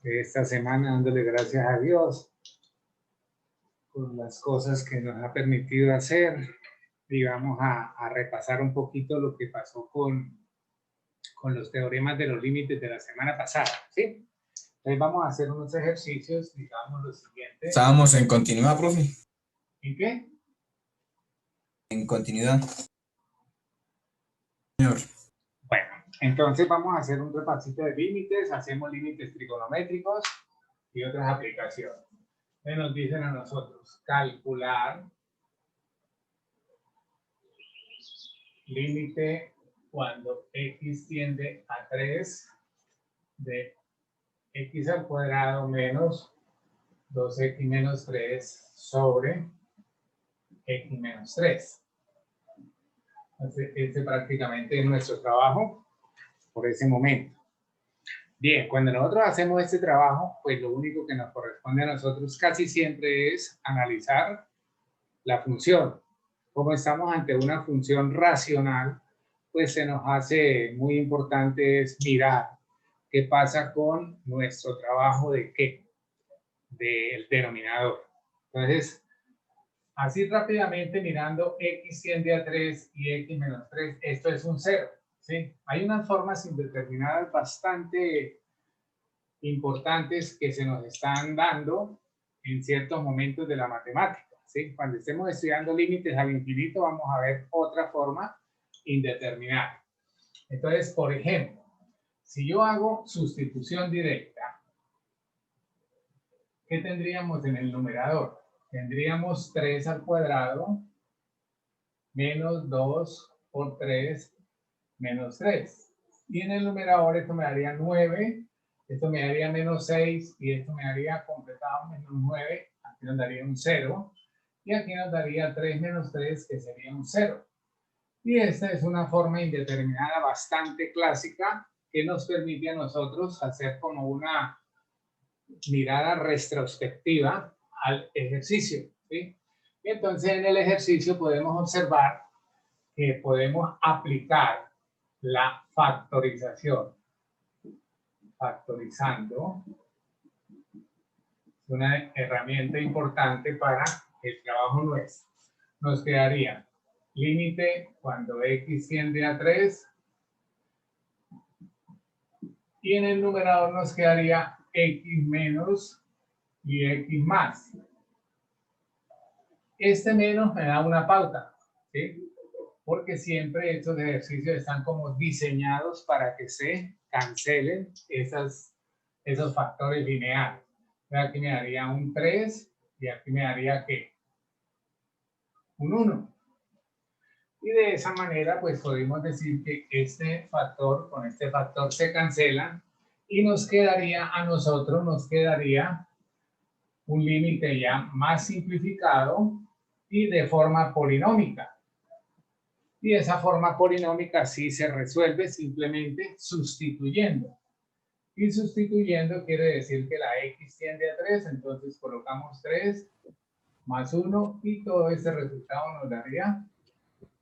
de esta semana, dándole gracias a Dios por las cosas que nos ha permitido hacer, y vamos a repasar un poquito lo que pasó con los teoremas de los límites de la semana pasada, ¿sí? Entonces vamos a hacer unos ejercicios, digamos lo siguiente. Estábamos en continuidad, profe. ¿En qué? En continuidad. Señor. Bueno, entonces vamos a hacer un repasito de límites, hacemos límites trigonométricos y otras aplicaciones. Nos dicen a nosotros calcular límite cuando x tiende a 3 de x al cuadrado menos 2x menos 3 sobre x menos 3. Entonces, este prácticamente es nuestro trabajo por ese momento. Bien, cuando nosotros hacemos este trabajo, pues lo único que nos corresponde a nosotros casi siempre es analizar la función. Como estamos ante una función racional, pues se nos hace muy importante es mirar qué pasa con nuestro trabajo de qué, del denominador. Entonces, así rápidamente mirando x tiende a 3 y x menos 3, esto es un 0, ¿sí? Hay unas formas indeterminadas bastante importantes que se nos están dando en ciertos momentos de la matemática, ¿sí? Cuando estemos estudiando límites al infinito vamos a ver otra forma indeterminada. Entonces, por ejemplo, si yo hago sustitución directa, ¿qué tendríamos en el numerador? Tendríamos 3 al cuadrado menos 2 por 3 menos 3. Y en el numerador esto me daría 9, esto me daría menos 6 y esto me daría completado menos 9. Aquí nos daría un 0. Y aquí nos daría 3 menos 3, que sería un 0. Y esta es una forma indeterminada bastante clásica que nos permite a nosotros hacer como una mirada retrospectiva al ejercicio, ¿sí? Y entonces en el ejercicio podemos observar que podemos aplicar la factorización. Factorizando es una herramienta importante para el trabajo nuestro. Nos quedaría límite cuando x tiende a 3 y en el numerador nos quedaría x menos y x más. Este menos me da una pauta, ¿sí? Porque siempre estos ejercicios están como diseñados para que se cancelen esos factores lineales. Aquí me daría un 3 y aquí me daría ¿qué? Un 1. Y de esa manera pues podemos decir que este factor con este factor se cancelan y nos quedaría a nosotros, nos quedaría un límite ya más simplificado y de forma polinómica. Y esa forma polinómica sí se resuelve simplemente sustituyendo. Y sustituyendo quiere decir que la x tiende a 3, entonces colocamos 3 más 1 y todo este resultado nos daría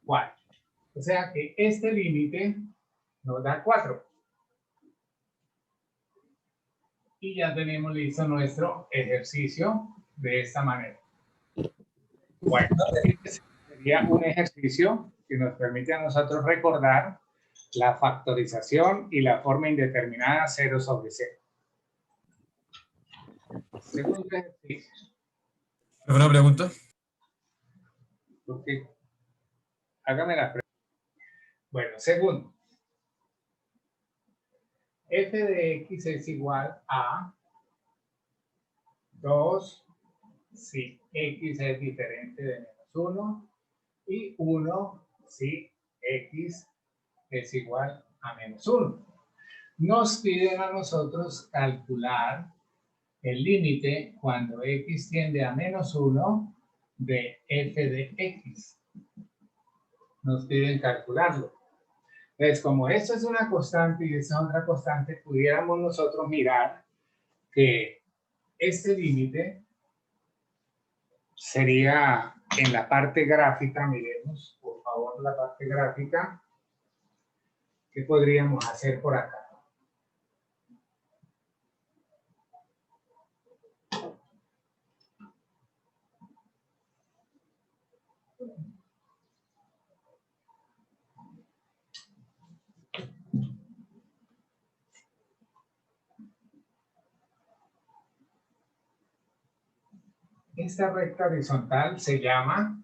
4. O sea que este límite nos da 4. Y ya tenemos listo nuestro ejercicio de esta manera. Bueno, este sería un ejercicio que nos permite a nosotros recordar la factorización y la forma indeterminada 0 sobre 0. Segundo ejercicio. ¿Alguna pregunta? Porque, hágame la pregunta. Bueno, segundo. F de x es igual a 2 si x es diferente de menos 1 y 1 si x es igual a menos 1. Nos piden a nosotros calcular el límite cuando x tiende a menos 1 de f de x. Nos piden calcularlo. Entonces, como esto es una constante y esta es otra constante, pudiéramos nosotros mirar que este límite sería en la parte gráfica. Miremos, por favor, la parte gráfica. ¿Qué podríamos hacer por acá? esta recta horizontal se llama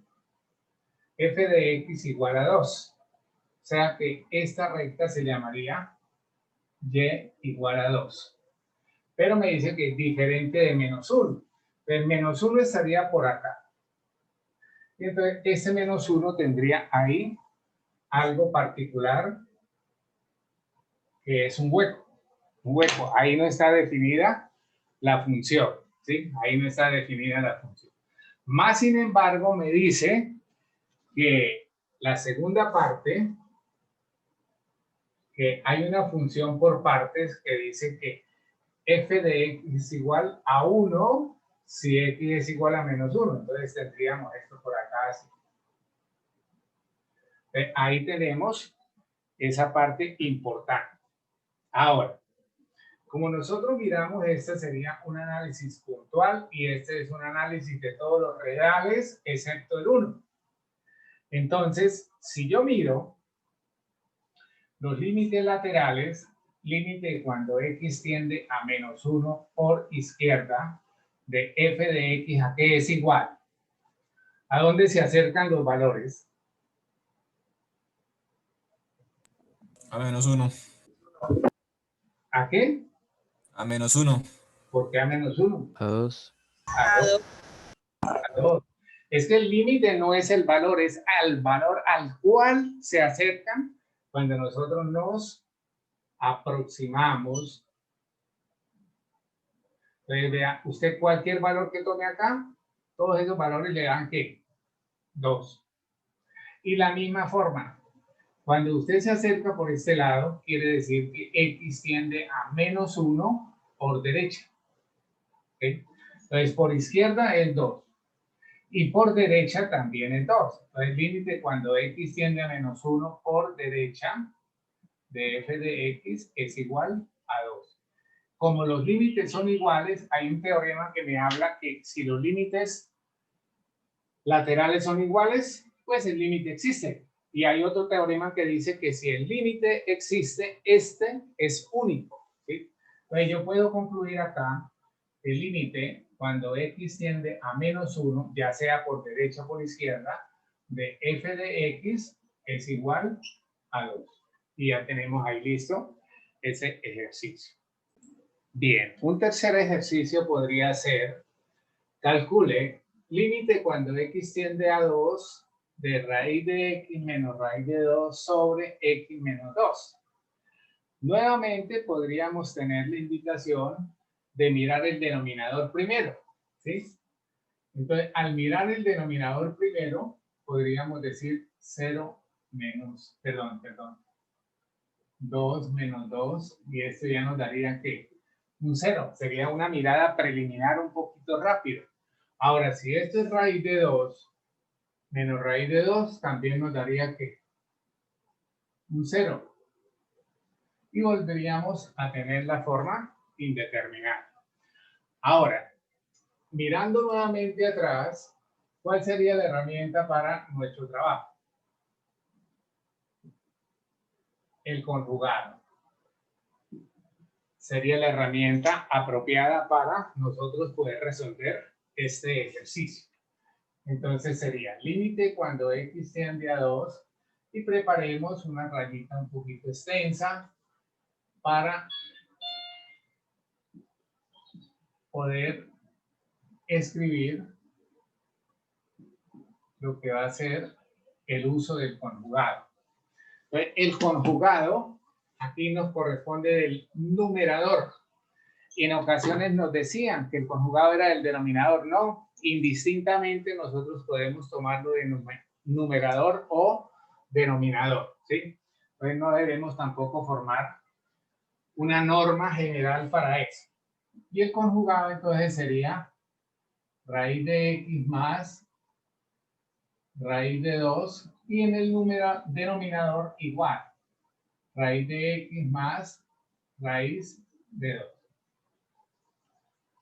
f de x igual a 2. O sea que esta recta se llamaría y igual a 2. Pero me dice que es diferente de menos 1. El menos 1 estaría por acá. Y entonces ese menos 1 tendría ahí algo particular que es un hueco. Un hueco. Ahí no está definida la función. ¿Sí? Ahí no está definida la función. Más sin embargo, me dice que la segunda parte, que hay una función por partes que dice que f de x es igual a 1 si x es igual a menos 1. Entonces tendríamos esto por acá así. Ahí tenemos esa parte importante. Ahora, como nosotros miramos, este sería un análisis puntual y este es un análisis de todos los reales excepto el 1. Entonces, si yo miro los límites laterales, límite cuando x tiende a menos 1 por izquierda de f de x a que es igual. ¿A dónde se acercan los valores? A menos 1. ¿A qué? A menos 1. ¿Por qué a menos 1? A 2. A 2. A 2. Es que el límite no es el valor, es al valor al cual se acercan cuando nosotros nos aproximamos. Entonces, vea, usted cualquier valor que tome acá, todos esos valores le dan ¿qué? 2. Y la misma forma, cuando usted se acerca por este lado, quiere decir que x tiende a menos 1 por derecha. ¿Okay? Entonces, por izquierda es 2. Y por derecha también es 2. Entonces, el límite cuando x tiende a menos 1 por derecha de f de x es igual a 2. Como los límites son iguales, hay un teorema que me habla que si los límites laterales son iguales, pues el límite existe. Y hay otro teorema que dice que si el límite existe, este es único. ¿Sí? Entonces yo puedo concluir acá el límite cuando x tiende a menos 1, ya sea por derecha o por izquierda, de f de x es igual a 2. Y ya tenemos ahí listo ese ejercicio. Bien, un tercer ejercicio podría ser, calcule límite cuando x tiende a 2 de raíz de x menos raíz de 2 sobre x menos 2. Nuevamente podríamos tener la indicación de mirar el denominador primero, ¿sí? Entonces, al mirar el denominador primero, podríamos decir 0 menos, perdón, 2 menos 2, y esto ya nos daría ¿qué? Un 0. Sería una mirada preliminar un poquito rápido. Ahora, si esto es raíz de 2 menos raíz de 2, también nos daría ¿qué? Un 0. Y volveríamos a tener la forma indeterminada. Ahora, mirando nuevamente atrás, ¿cuál sería la herramienta para nuestro trabajo? El conjugado. Sería la herramienta apropiada para nosotros poder resolver este ejercicio. Entonces sería límite cuando x tiende a 2 y preparemos una rayita un poquito extensa para poder escribir lo que va a ser el uso del conjugado. Entonces, el conjugado aquí nos corresponde del numerador. Y en ocasiones nos decían que el conjugado era el denominador. No, indistintamente nosotros podemos tomarlo de numerador o denominador, ¿sí? Entonces no debemos tampoco formar una norma general para eso. Y el conjugado entonces sería raíz de x más raíz de 2 y en el denominador igual. Raíz de x más raíz de 2.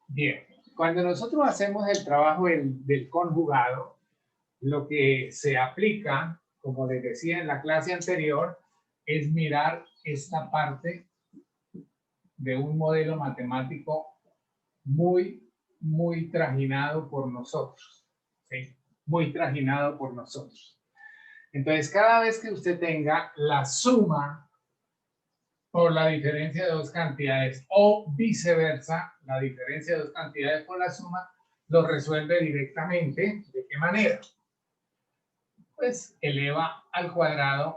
Bien, cuando nosotros hacemos el trabajo del conjugado, lo que se aplica, como les decía en la clase anterior, es mirar esta parte de un modelo matemático muy muy trajinado por nosotros, ¿sí? Muy trajinado por nosotros. Entonces, cada vez que usted tenga la suma por la diferencia de dos cantidades o viceversa, la diferencia de dos cantidades por la suma, lo resuelve directamente. ¿De qué manera? Pues eleva al cuadrado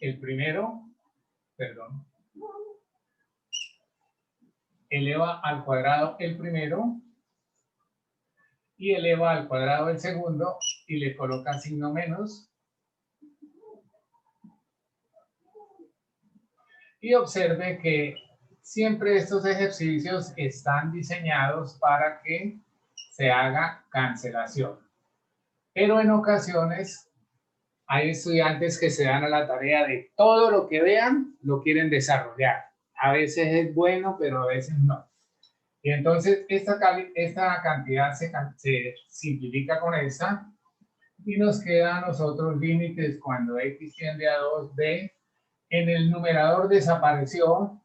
el primero, perdón, eleva al cuadrado el primero y eleva al cuadrado el segundo y le coloca signo menos. Y observe que siempre estos ejercicios están diseñados para que se haga cancelación. Pero en ocasiones hay estudiantes que se dan a la tarea de todo lo que vean, lo quieren desarrollar. A veces es bueno, pero a veces no. Y entonces esta cantidad se simplifica con esta y nos queda a nosotros límites cuando x tiende a 2 de en el numerador desapareció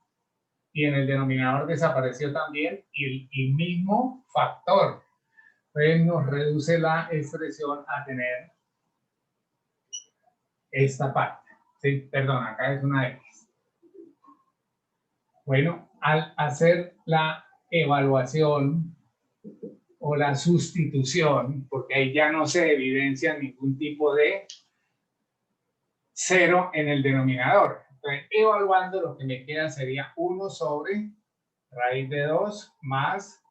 y en el denominador desapareció también y el mismo factor. Entonces nos reduce la expresión a tener esta parte. Sí, perdón, acá es una X. Bueno, al hacer la evaluación o la sustitución, porque ahí ya no se evidencia ningún tipo de cero en el denominador. Entonces, evaluando, lo que me queda sería 1 sobre raíz de 2 más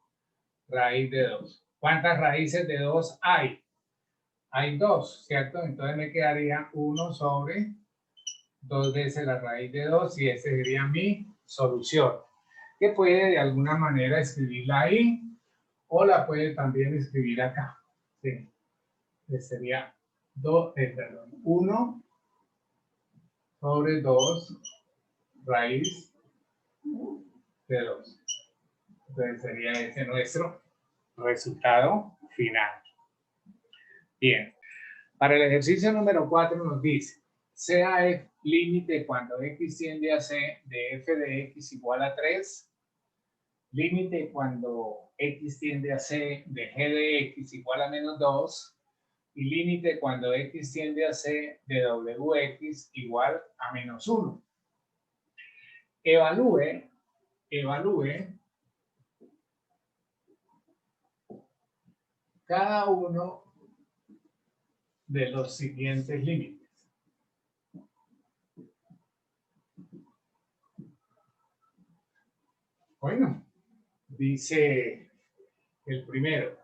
raíz de 2. ¿Cuántas raíces de 2 hay? Hay 2, ¿cierto? Entonces me quedaría 1 sobre 2 veces la raíz de 2 y esa sería mi solución. Que puede de alguna manera escribirla ahí o la puede también escribir acá. ¿Sí? Entonces sería 1 sobre 2 raíz de 2. Entonces sería ese nuestro resultado final. Bien. Para el ejercicio número 4 nos dice, sea f límite cuando x tiende a c de f de x igual a 3, límite cuando x tiende a c de g de x igual a menos 2, y límite cuando x tiende a c de wx igual a menos 1. Evalúe cada uno de los siguientes límites. Bueno, dice el primero,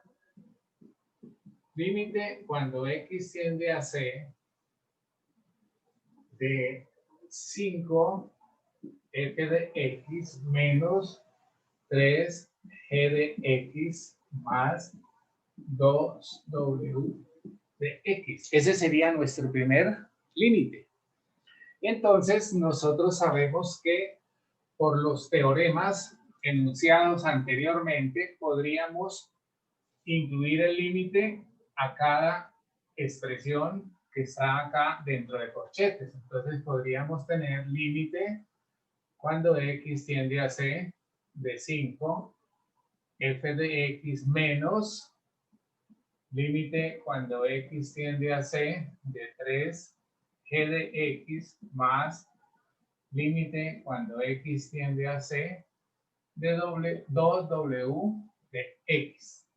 límite cuando x tiende a c de 5 f de x menos 3 g de x más 2w de x. Ese sería nuestro primer límite. Entonces, nosotros sabemos que por los teoremas enunciados anteriormente, podríamos incluir el límite a cada expresión que está acá dentro de corchetes. Entonces, podríamos tener límite cuando x tiende a c de 5, f de x menos límite cuando x tiende a c de 3, g de x más límite cuando x tiende a c de 2w de x.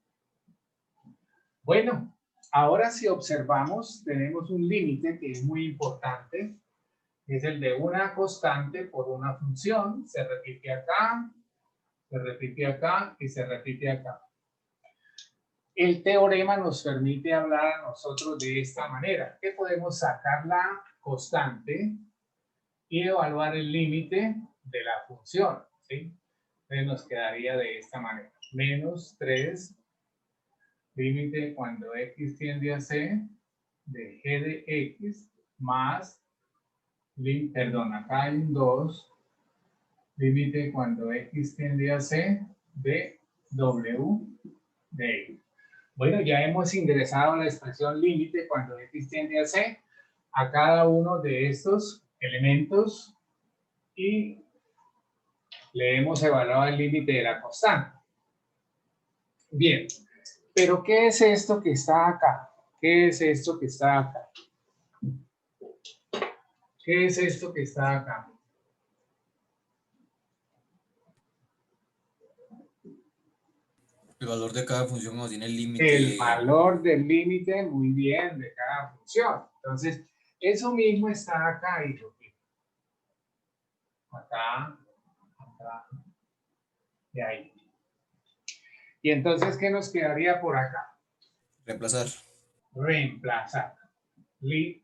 Bueno, ahora si observamos, tenemos un límite que es muy importante, es el de una constante por una función, se repite acá, se repite acá y se repite acá. El teorema nos permite hablar a nosotros de esta manera, que podemos sacar la constante y evaluar el límite de la función, ¿sí? Entonces nos quedaría de esta manera, menos 3, límite cuando x tiende a c de g de x más, perdón, acá hay un 2, límite cuando x tiende a c de w de x. Bueno, ya hemos ingresado la expresión límite cuando x tiende a c a cada uno de estos elementos y le hemos evaluado el límite de la constante. Bien, pero ¿qué es esto que está acá? ¿Qué es esto que está acá? ¿Qué es esto que está acá? El valor de cada función cuando tiene el El límite. valor del límite, muy bien, de cada función. Entonces, eso mismo está acá, hijo. Acá, acá y ahí. Y entonces, ¿qué nos quedaría por acá? Reemplazar. Reemplazar.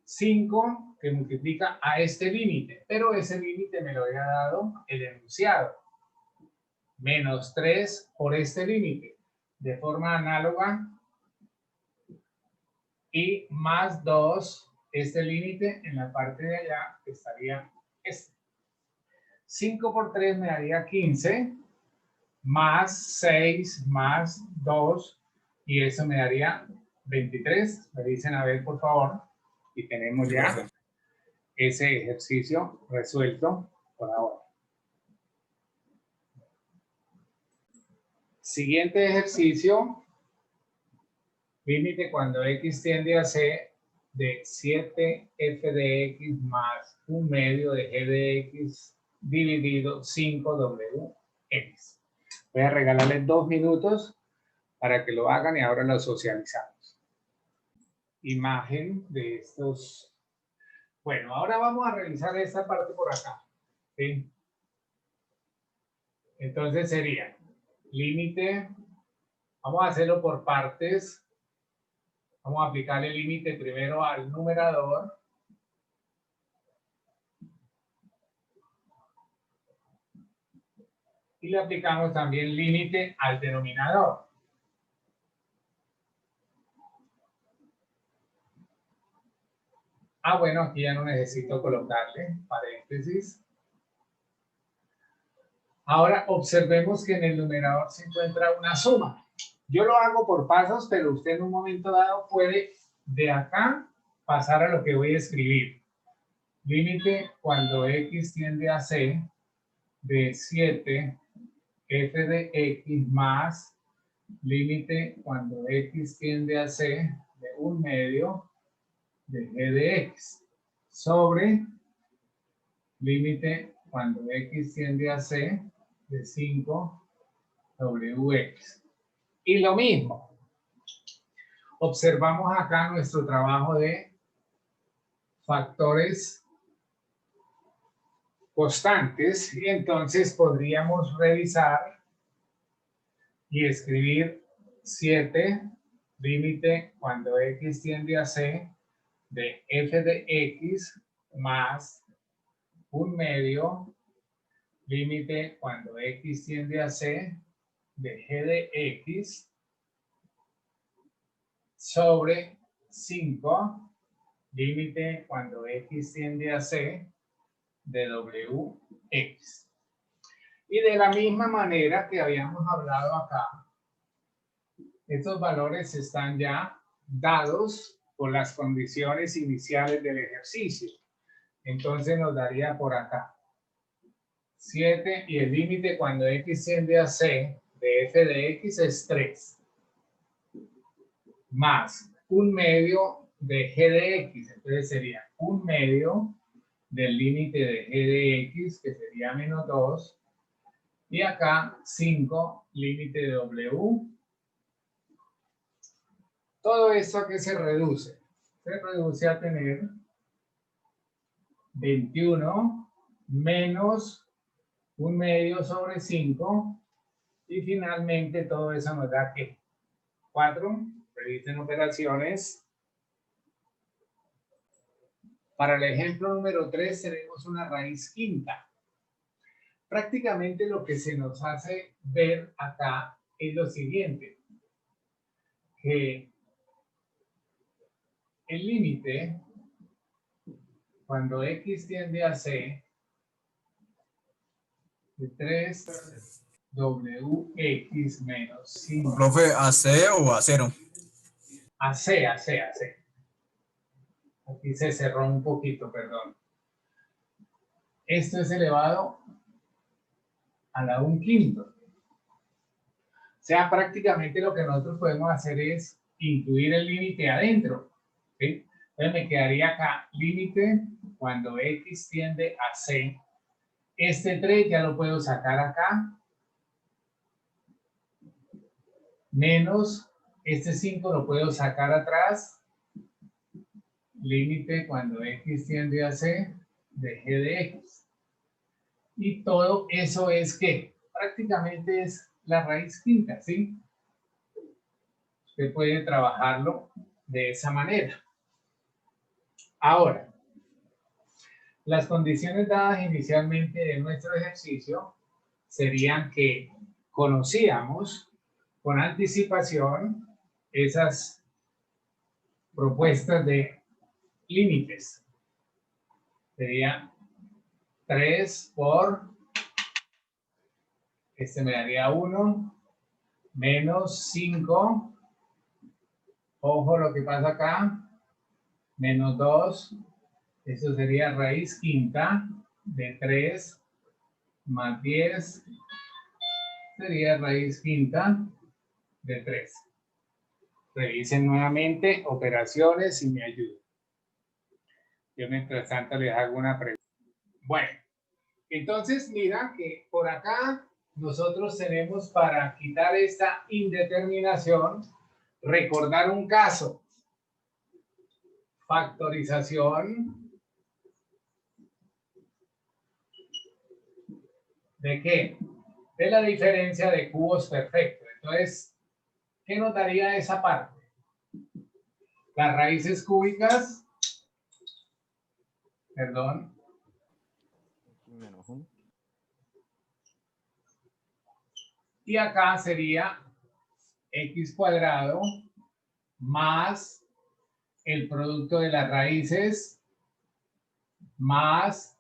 5 que multiplica a este límite, pero ese límite me lo había dado el enunciado. Menos 3 por este límite, de forma análoga, y más 2, este límite en la parte de allá estaría este. 5 por 3 me daría 15, más 6, más 2, y eso me daría 23. Me dicen a ver, por favor, y tenemos Sí, ya profe. ese ejercicio resuelto por ahora. Siguiente ejercicio, límite cuando x tiende a c de 7f de x más 1/2 de g de x dividido 5wx. Voy a regalarles 2 minutos para que lo hagan y ahora lo socializamos. Imagen de estos. Bueno, ahora vamos a revisar esta parte por acá. ¿Sí? Entonces sería límite, vamos a hacerlo por partes. Vamos a aplicar el límite primero al numerador. Y le aplicamos también límite al denominador. Ah, bueno, aquí ya no necesito colocarle paréntesis. Ahora observemos que en el numerador se encuentra una suma. Yo lo hago por pasos, pero usted en un momento dado puede de acá pasar a lo que voy a escribir. Límite cuando x tiende a c de 7 f de x más límite cuando x tiende a c de 1/2 de g de x sobre límite cuando x tiende a c de 5wx. Y lo mismo, observamos acá nuestro trabajo de factores constantes y entonces podríamos revisar y escribir 7 límite cuando x tiende a c de f de x más 1/2 límite cuando x tiende a c de g de x sobre 5 límite cuando x tiende a c de wx. Y de la misma manera que habíamos hablado acá, estos valores están ya dados por las condiciones iniciales del ejercicio. Entonces nos daría por acá 7 y el límite cuando x tiende a c de f de x es 3 más 1/2 de g de x, entonces sería 1/2 del límite de g de x, que sería menos 2, y acá 5 límite de w. Todo esto a qué se reduce? Se reduce a tener 21 menos 1/2 sobre 5, y finalmente todo eso nos da ¿qué? 4. Revisen operaciones. Para el ejemplo número 3 tenemos una raíz quinta. Prácticamente lo que se nos hace ver acá es lo siguiente, que el límite cuando x tiende a c de 3wx menos 5 Profe, ¿a C o a 0? a c. Aquí se cerró un poquito, perdón. Esto es elevado a la 1/5. sea, prácticamente lo que nosotros podemos hacer es incluir el límite adentro, ¿sí? Entonces me quedaría acá, límite cuando x tiende a c. Este 3 ya lo puedo sacar acá, menos este 5 lo puedo sacar atrás, límite cuando x tiende a c de g de x. Y todo eso es que prácticamente es la raíz quinta, ¿sí? Usted puede trabajarlo de esa manera. Ahora, las condiciones dadas inicialmente de nuestro ejercicio serían que conocíamos con anticipación esas propuestas de límites. Sería 3 por, este me daría 1, menos 5, ojo lo que pasa acá, menos 2, eso sería raíz quinta de 3 más 10, sería raíz quinta de 3. Revisen nuevamente operaciones y me ayuden. Yo mientras tanto les hago una pregunta. Bueno, entonces mira que por acá nosotros tenemos para quitar esta indeterminación, recordar un caso. Factorización. ¿De qué? De la diferencia de cubos perfectos. Entonces, ¿qué nos daría esa parte? Las raíces cúbicas, perdón. Y acá sería x cuadrado más el producto de las raíces más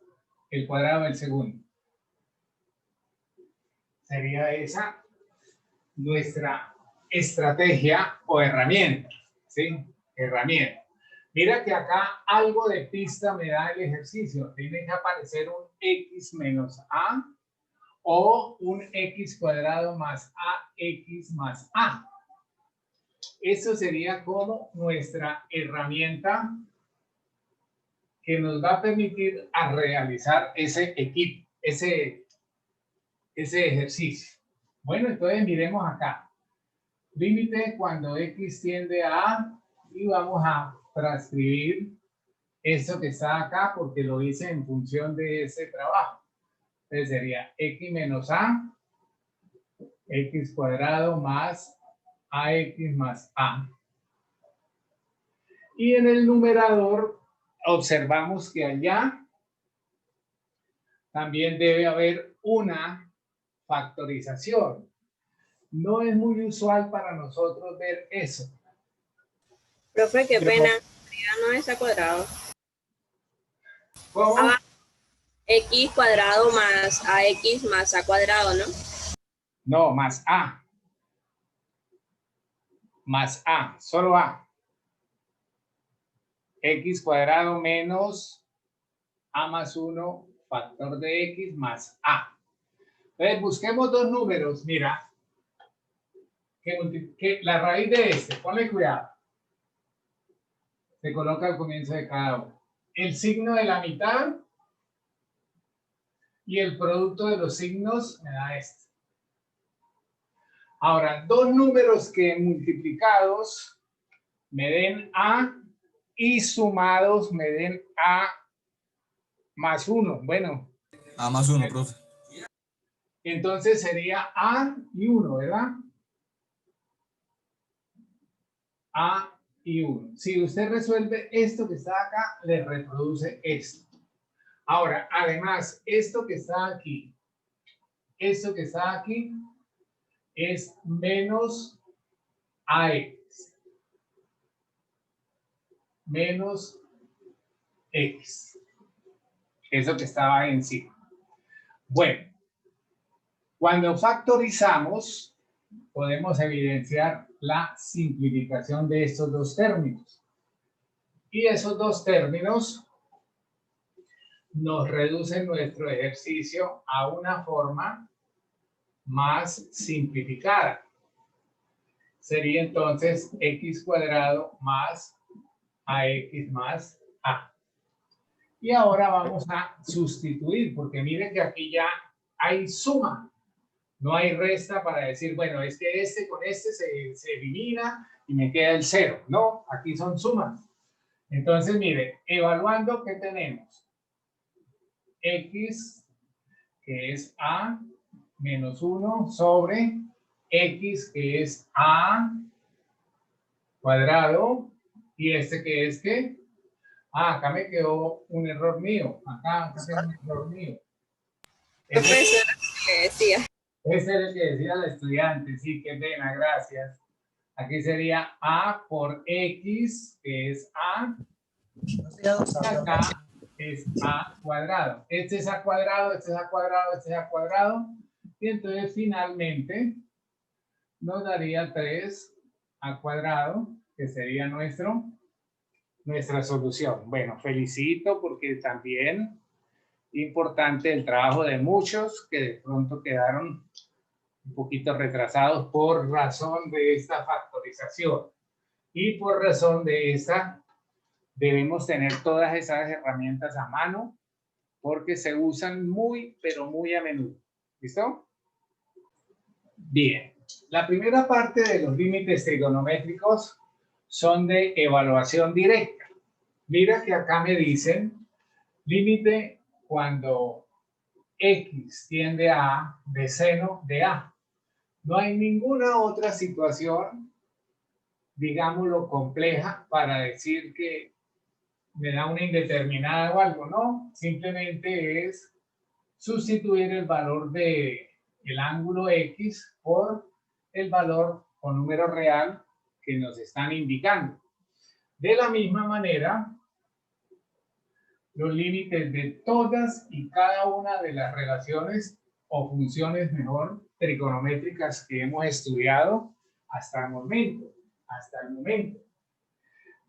el cuadrado del segundo. Sería esa nuestra estrategia o herramienta, ¿sí? Herramienta. Mira que acá algo de pista me da el ejercicio. Tiene que aparecer un x menos a o un x cuadrado más ax más a. Eso sería como nuestra herramienta que nos va a permitir a realizar ese equipo, ese ejercicio. Bueno, entonces miremos acá. Límite cuando x tiende a y vamos a transcribir esto que está acá porque lo hice en función de ese trabajo. Entonces sería x menos a, x cuadrado más ax más a. Y en el numerador observamos que allá también debe haber una factorización. No es muy usual para nosotros ver eso. Profe, qué pena, no es a cuadrado. ¿Cómo? X cuadrado más ax más a cuadrado, ¿no? No, más a. Más a, solo a. X cuadrado menos a más 1 factor de x más a. Entonces busquemos dos números, mira. Que la raíz de este, ponle cuidado. Se coloca al comienzo de cada uno. El signo de la mitad y el producto de los signos me da este. Ahora, dos números que multiplicados me den a y sumados me den a más 1. Bueno. A más 1, profe. Entonces sería a y 1, ¿verdad? A y 1. Si usted resuelve esto que está acá, le reproduce esto. Ahora, además, esto que está aquí es menos ax. Menos x. Eso que estaba ahí encima. Bueno, cuando factorizamos, podemos evidenciar la simplificación de estos dos términos. Y esos dos términos nos reducen nuestro ejercicio a una forma más simplificada. sería entonces x cuadrado más ax más a. Y ahora vamos a sustituir, porque miren que aquí ya hay suma. No hay resta para decir, bueno, es que este con este se elimina y me queda el 0. No, aquí son sumas. Entonces, mire, evaluando, ¿qué tenemos? X, que es A, menos 1 sobre X, que es A cuadrado, y este que es, ¿qué? Ah, acá me quedó un error mío. Acá quedó un error mío. Profesor, que decía. Ese era el que decía la estudiante, sí, qué pena, gracias. Aquí sería A por X, que es A, y acá es A cuadrado. Este es A cuadrado, este es A cuadrado, este es A cuadrado, y entonces finalmente nos daría 3A cuadrado, que sería nuestra solución. Bueno, felicito porque también importante el trabajo de muchos que de pronto quedaron un poquito retrasados por razón de esta factorización. Y por razón de esta, debemos tener todas esas herramientas a mano porque se usan muy, pero muy a menudo. ¿Listo? Bien. La primera parte de los límites trigonométricos son de evaluación directa. Mira que acá me dicen límite cuando X tiende a A de seno de A. No hay ninguna otra situación, digámoslo, compleja para decir que me da una indeterminada o algo, no. Simplemente es sustituir el valor de el ángulo X por el valor o número real que nos están indicando. De la misma manera, los límites de todas y cada una de las relaciones o funciones mejor trigonométricas que hemos estudiado hasta el momento.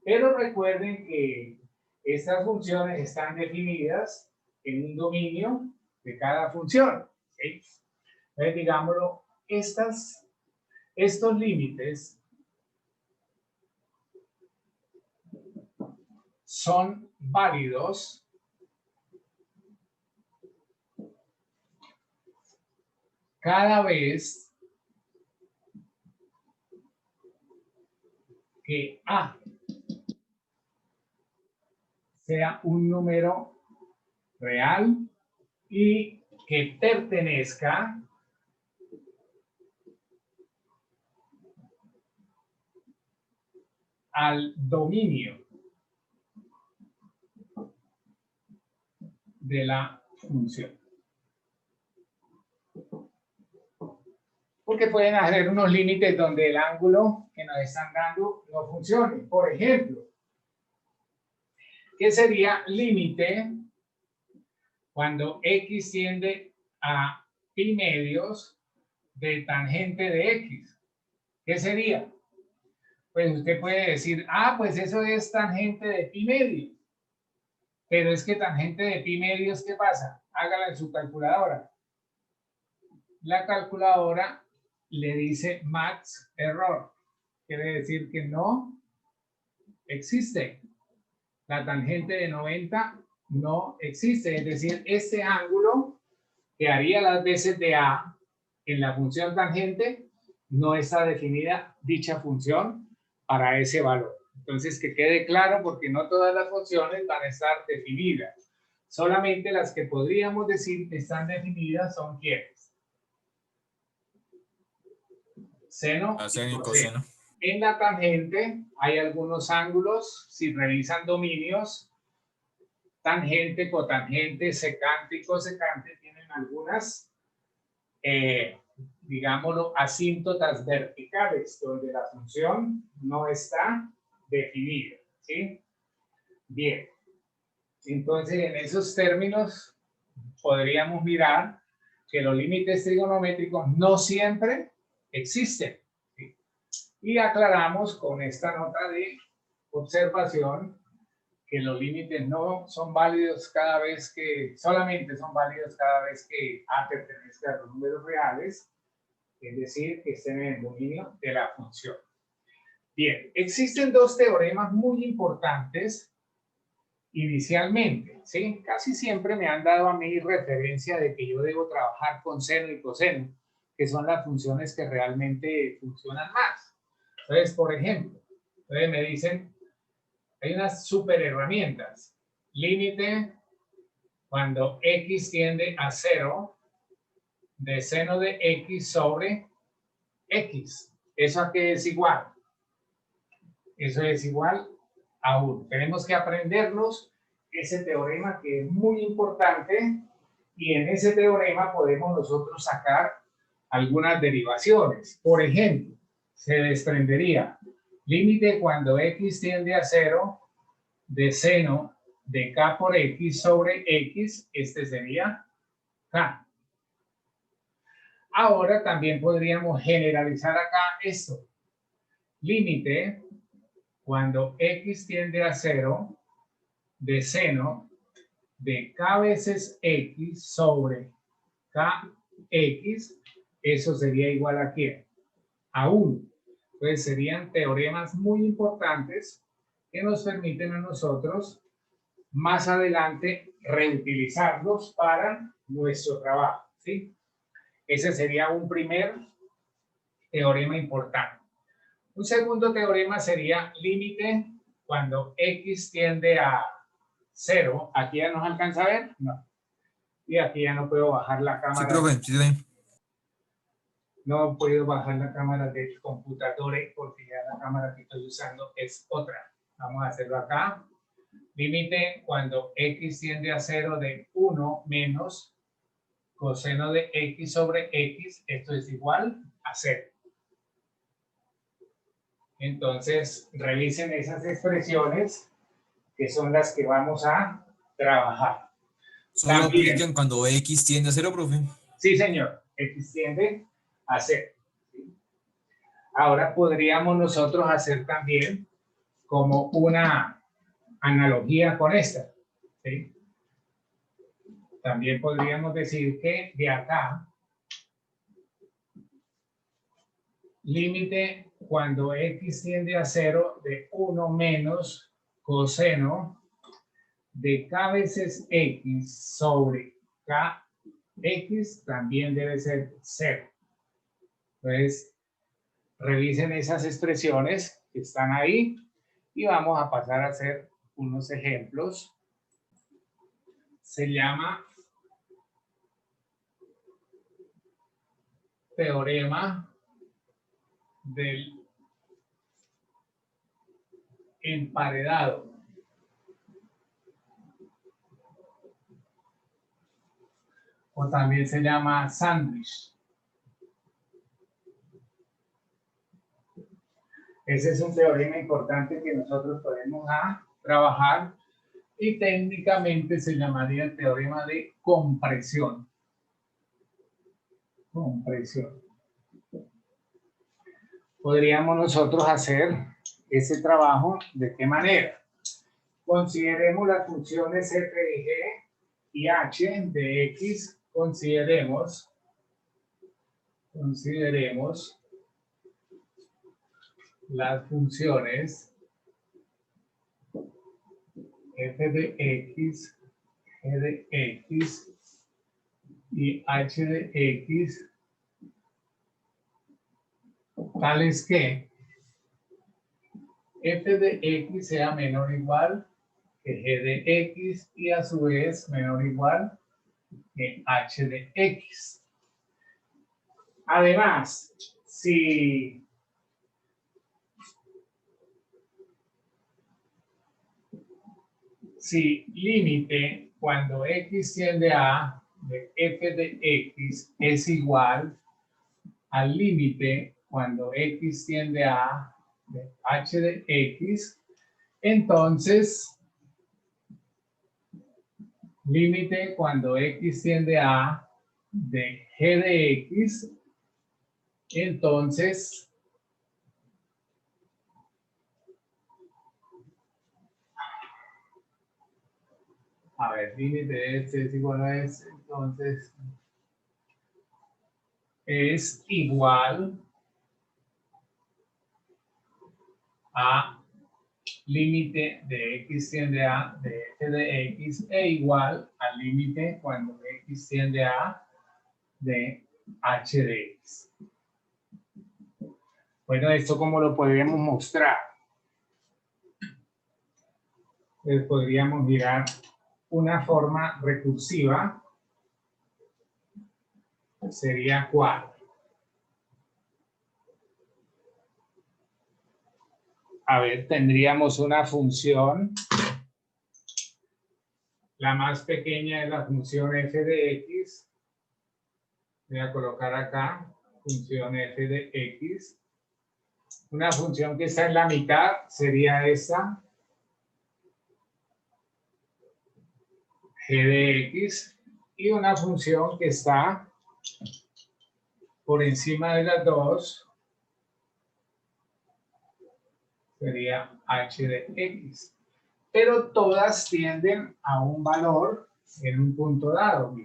Pero recuerden que estas funciones están definidas en un dominio de cada función. ¿Sí? Entonces, digámoslo, estos límites son válidos cada vez que A sea un número real y que pertenezca al dominio de la función. Porque pueden haber unos límites donde el ángulo que nos están dando no funcione. Por ejemplo, ¿qué sería límite cuando X tiende a pi medios de tangente de X? ¿Qué sería? Pues usted puede decir, ah, pues eso es tangente de pi medios. Pero es que tangente de pi medios, ¿qué pasa? Hágala en su calculadora. La calculadora le dice max error. Quiere decir que no existe. La tangente de 90 no existe. Es decir, este ángulo que haría las veces de A en la función tangente, no está definida dicha función para ese valor. Entonces, que quede claro, porque no todas las funciones van a estar definidas. Solamente las que podríamos decir que están definidas son ¿quiénes? Seno y coseno. En la tangente hay algunos ángulos, si revisan dominios, tangente, cotangente, secante y cosecante tienen algunas, digámoslo, asíntotas verticales, donde la función no está definida, ¿sí? Bien. Entonces, en esos términos, podríamos mirar que los límites trigonométricos no siempre existen. ¿Sí? Y aclaramos con esta nota de observación que los límites no son válidos cada vez que, solamente son válidos cada vez que A pertenezca a los números reales, es decir, que estén en el dominio de la función. Bien, existen dos teoremas muy importantes inicialmente, ¿sí? Casi siempre me han dado a mí referencia de que yo debo trabajar con seno y coseno, que son las funciones que realmente funcionan más. Entonces, por ejemplo, me dicen, hay unas super herramientas. Límite cuando x tiende a 0 de seno de x sobre x. ¿Eso a qué es igual? Eso es igual a 1. Tenemos que aprendernos ese teorema que es muy importante y en ese teorema podemos nosotros sacar algunas derivaciones. Por ejemplo, se desprendería límite cuando x tiende a 0 de seno de k por x sobre x, este sería k. Ahora también podríamos generalizar acá esto. Límite cuando x tiende a 0 de seno de k veces x sobre kx, eso sería igual a ¿qué? A 1. Entonces serían teoremas muy importantes que nos permiten a nosotros más adelante reutilizarlos para nuestro trabajo, ¿sí? Ese sería un primer teorema importante. Un segundo teorema sería límite cuando x tiende a 0. ¿Aquí ya nos alcanza a ver? No. Y aquí ya no puedo bajar la cámara. Sí, profe, sí, sí. No puedo bajar la cámara del computador porque ya la cámara que estoy usando es otra. Vamos a hacerlo acá. Límite cuando x tiende a 0 de 1 menos coseno de x sobre x. Esto es igual a 0. Entonces, revisen esas expresiones que son las que vamos a trabajar. Solo También, aplican cuando x tiende a 0, profe. sí, señor, x tiende a 0. ¿Sí? Ahora podríamos nosotros hacer también como una analogía con esta. ¿Sí? También podríamos decir que de acá, límite cuando x tiende a 0 de 1 menos coseno de k veces x sobre kx también debe ser 0. Entonces, revisen esas expresiones que están ahí y vamos a pasar a hacer unos ejemplos. Se llama teorema del emparedado. O también se llama sándwich. Ese es un teorema importante que nosotros podemos trabajar y técnicamente se llamaría el teorema de compresión. Compresión. Podríamos nosotros hacer ese trabajo de qué manera. Consideremos las funciones f de g y h de x. Consideremos las funciones f de x, g de x y h de x, tales que f de x sea menor o igual que g de x y a su vez menor o igual que h de x. Además, si límite cuando x tiende a de f de x es igual al límite cuando x tiende a de h de x, entonces límite cuando x tiende a de g de x, entonces a ver, límite de este es igual a este, entonces es igual a límite de x tiende a de f de x e igual al límite cuando x tiende a de h de x. Bueno, ¿esto cómo lo podríamos mostrar? Pues podríamos mirar una forma recursiva. Sería ¿cuál? A ver, tendríamos una función. La más pequeña es la función f de x. Voy a colocar acá función f de x. Una función que está en la mitad sería esta. G de x. Y una función que está por encima de las dos sería h de x. Pero todas tienden a un valor en un punto dado.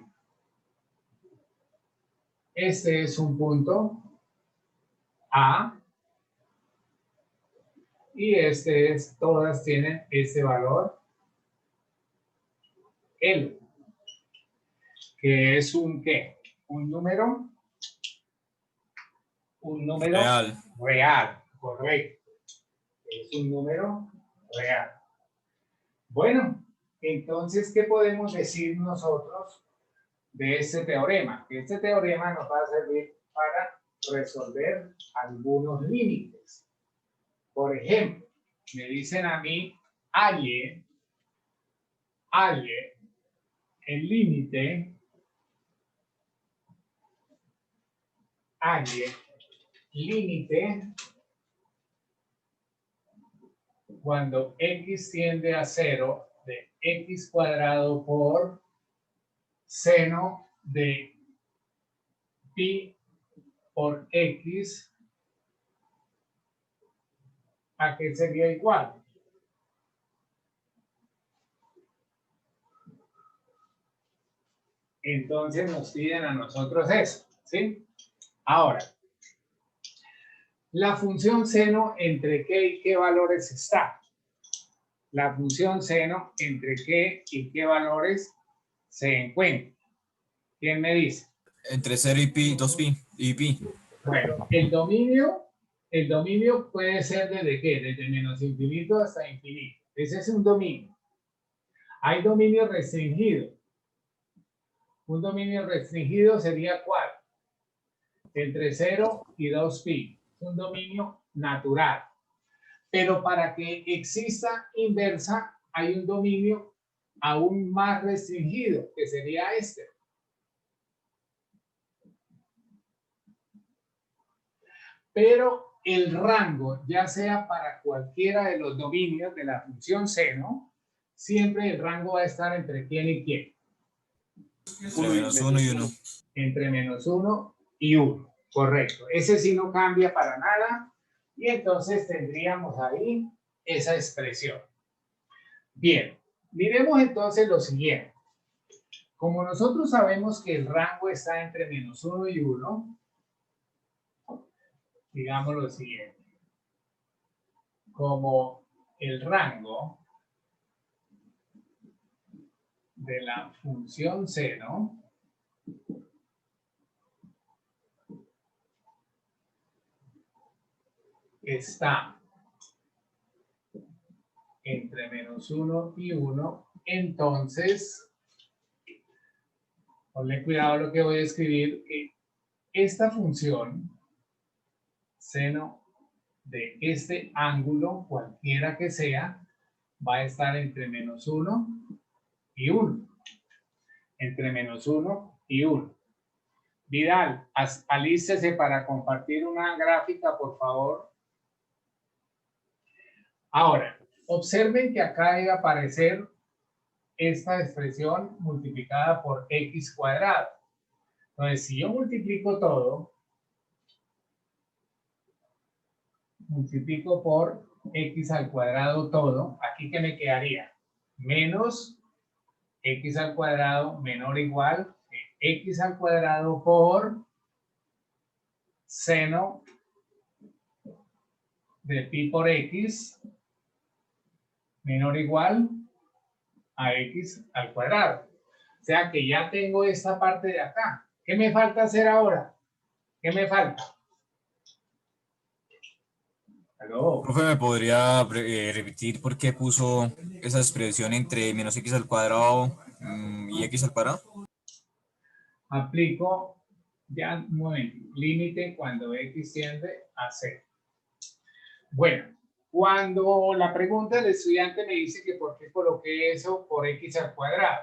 Este es un punto A y este es, todas tienen ese valor L, que es un ¿qué? Un número Real. real, correcto. Es un número real. Bueno, entonces, ¿qué podemos decir nosotros de este teorema? Este teorema nos va a servir para resolver algunos límites. Por ejemplo, me dicen a mí, halle el límite, cuando x tiende a 0 de x cuadrado por seno de pi por x, ¿a qué sería igual? Entonces nos piden a nosotros eso, ¿sí? Ahora, la función seno, ¿entre qué y qué valores está? La función seno, ¿entre qué y qué valores se encuentra? ¿Quién me dice? Entre 0 y pi, 2pi y pi. Bueno, el dominio puede ser desde qué? Desde menos infinito hasta infinito. Ese es un dominio. Hay dominio restringido. Un dominio restringido sería ¿cuál? Entre 0 y 2pi. Un dominio natural. Pero para que exista inversa, hay un dominio aún más restringido, que sería este. Pero el rango, ya sea para cualquiera de los dominios de la función seno, siempre el rango va a estar entre quién y quién. Entre menos 1 y 1. Entre menos 1 y 1. Correcto. Ese sí no cambia para nada. Y entonces tendríamos ahí esa expresión. Bien. Miremos entonces lo siguiente. Como nosotros sabemos que el rango está entre menos 1 y 1, digamos lo siguiente. Como el rango de la función seno está entre menos 1 y 1, entonces, ponle cuidado a lo que voy a escribir, que esta función seno de este ángulo, cualquiera que sea, va a estar entre menos 1 y 1. Entre menos 1 y 1. Vidal, alístese para compartir una gráfica, por favor. Ahora, observen que acá debe aparecer esta expresión multiplicada por x cuadrado. Entonces, si yo multiplico todo, multiplico por x al cuadrado todo, ¿aquí qué me quedaría? Menos x al cuadrado menor o igual que x al cuadrado por seno de pi por x menor o igual a x al cuadrado. O sea que ya tengo esta parte de acá. ¿Qué me falta hacer ahora? ¿Qué me falta? ¿Aló? Profe, ¿me podría repetir por qué puso esa expresión entre menos x al cuadrado y x al cuadrado? Aplico ya un momento, límite cuando x tiende a 0. Bueno, cuando la pregunta del estudiante me dice que por qué coloqué eso por x al cuadrado,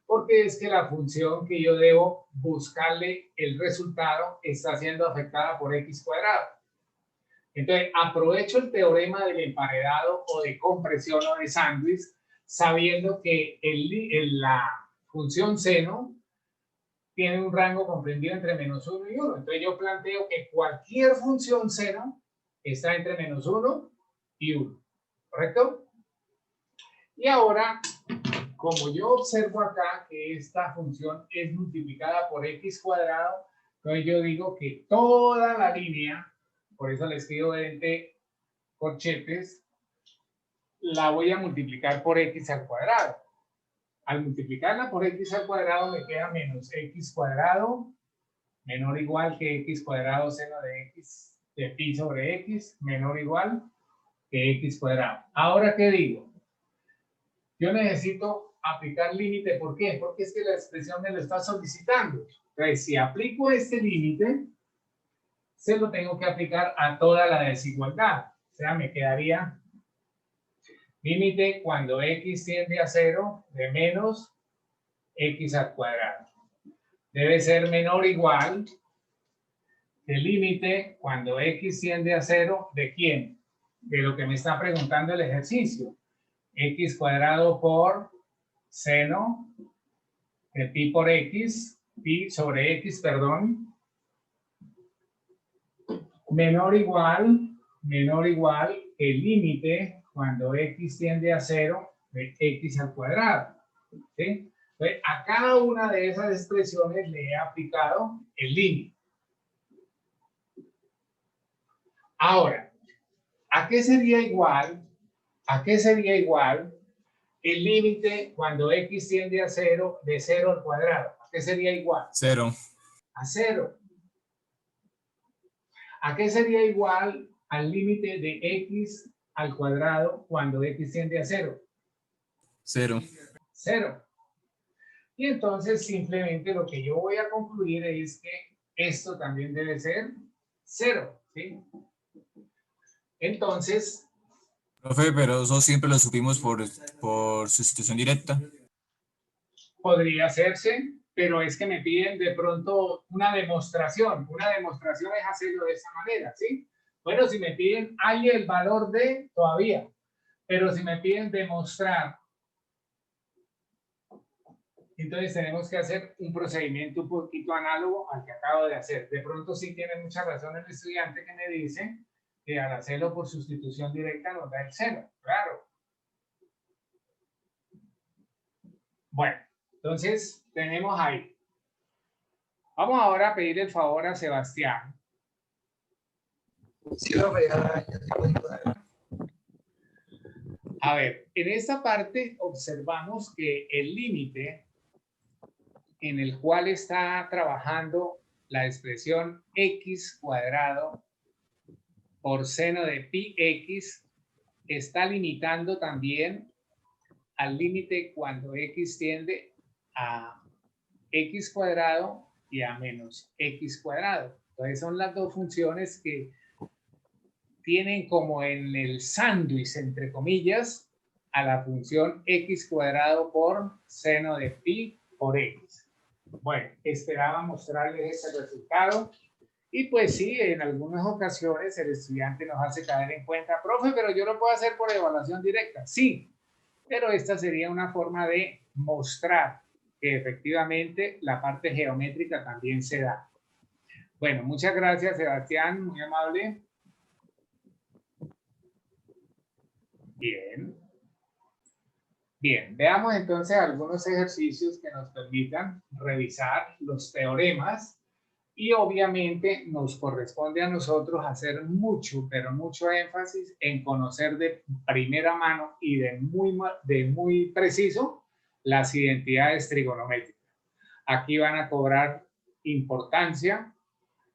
porque es que la función que yo debo buscarle el resultado está siendo afectada por x cuadrado. Entonces, aprovecho el teorema del emparedado o de compresión o de sándwich, sabiendo que la función seno tiene un rango comprendido entre menos 1 y 1. Entonces, yo planteo que cualquier función seno está entre menos 1 y 1. ¿Correcto? Y ahora, como yo observo acá que esta función es multiplicada por x cuadrado, entonces yo digo que toda la línea, por eso le escribo entre corchetes, la voy a multiplicar por x al cuadrado. Al multiplicarla por x al cuadrado me queda menos x cuadrado menor o igual que x cuadrado seno de x de pi sobre x menor o igual que x cuadrado. Ahora, ¿qué digo? Yo necesito aplicar límite. ¿Por qué? Porque es que la expresión me lo está solicitando. Entonces, si aplico este límite, se lo tengo que aplicar a toda la desigualdad. O sea, me quedaría límite cuando x tiende a 0 de menos x al cuadrado. Debe ser menor o igual que límite cuando x tiende a 0 ¿de quién? De lo que me está preguntando el ejercicio. X cuadrado por seno de pi por x, pi sobre x, perdón, menor o igual que el límite cuando x tiende a 0 de x al cuadrado. ¿Sí? Entonces, a cada una de esas expresiones le he aplicado el límite. Ahora, ¿a qué sería igual? ¿A qué sería igual el límite cuando x tiende a 0 de 0 al cuadrado? ¿A qué sería igual? 0. A 0. ¿A qué sería igual al límite de x al cuadrado cuando x tiende a 0? 0. 0. Y entonces simplemente lo que yo voy a concluir es que esto también debe ser 0. ¿Sí? Entonces, Profe, pero eso siempre lo supimos por sustitución directa. podría hacerse, pero es que me piden de pronto una demostración. Una demostración es hacerlo de esa manera, ¿sí? Bueno, si me piden, hay el valor de todavía, pero si me piden demostrar, entonces tenemos que hacer un procedimiento un poquito análogo al que acabo de hacer. De pronto sí tiene mucha razón el estudiante que me dice que al hacerlo por sustitución directa nos da el 0, claro. Bueno, entonces tenemos ahí. Vamos ahora a pedir el favor a Sebastián. Sí, profe, ya A ver, en esta parte observamos que el límite en el cual está trabajando la expresión x cuadrado por seno de pi x está limitando también al límite cuando x tiende a x cuadrado y a menos x cuadrado. Entonces son las dos funciones que tienen como en el sándwich, entre comillas, a la función x cuadrado por seno de pi por x. Bueno, esperaba mostrarles ese resultado. Y pues sí, en algunas ocasiones el estudiante nos hace caer en cuenta, profe, pero yo lo puedo hacer por evaluación directa. Sí, pero esta sería una forma de mostrar que efectivamente la parte geométrica también se da. Bueno, muchas gracias, Sebastián, muy amable. Bien. Bien, veamos entonces algunos ejercicios que nos permitan revisar los teoremas Y obviamente nos corresponde a nosotros hacer mucho, pero mucho énfasis en conocer de primera mano y de muy preciso las identidades trigonométricas. Aquí van a cobrar importancia